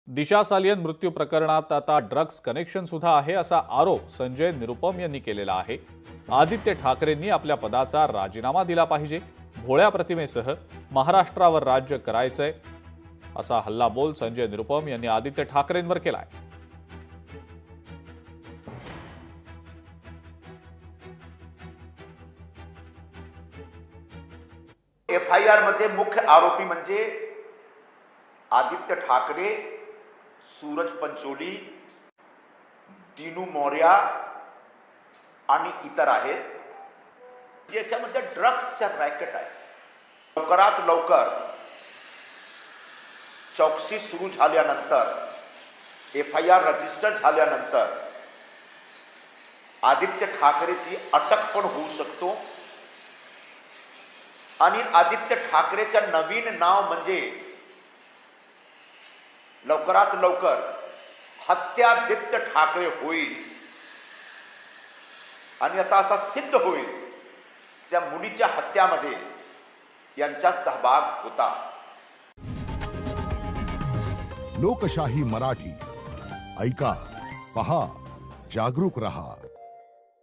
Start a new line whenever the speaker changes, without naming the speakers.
दिशा सालियन मृत्यू प्रकरणात आता ड्रग्ज कनेक्शन सुद्धा आहे असा आरोप संजय निरुपम यांनी केलेला आहे। आदित्य ठाकरेंनी आपल्या पदाचा राजीनामा दिला पाहिजे, भोळ्या प्रतिमेसह महाराष्ट्रावर राज्य करायचंय असा हल्लाबोल संजय निरुपम यांनी आदित्य ठाकरेंवर केलाय।
एफआयआर मध्ये मुख्य आरोपी म्हणजे आदित्य ठाकरे, सूरज पंचोली, दीनू मौर्या आणि इतर आहेत। याच्यामध्ये ड्रग्सचा रॅकेट आहे। लवकरात लवकर चौकशी सुरू झाल्यानंतर, एफआयआर रजिस्टर झाल्यानंतर आदित्य ठाकरेची अटक पण होऊ शकतो आणि आदित्य ठाकरेचं नवीन नाव म्हणजे लवकरात लवकर हत्यादित्य ठाकरे होईल आणि आता असा सिद्ध होईल त्या मुलीच्या हत्यामध्ये यांचा सहभाग होता।
लोकशाही मराठी ऐका, पहा, जागरूक रहा।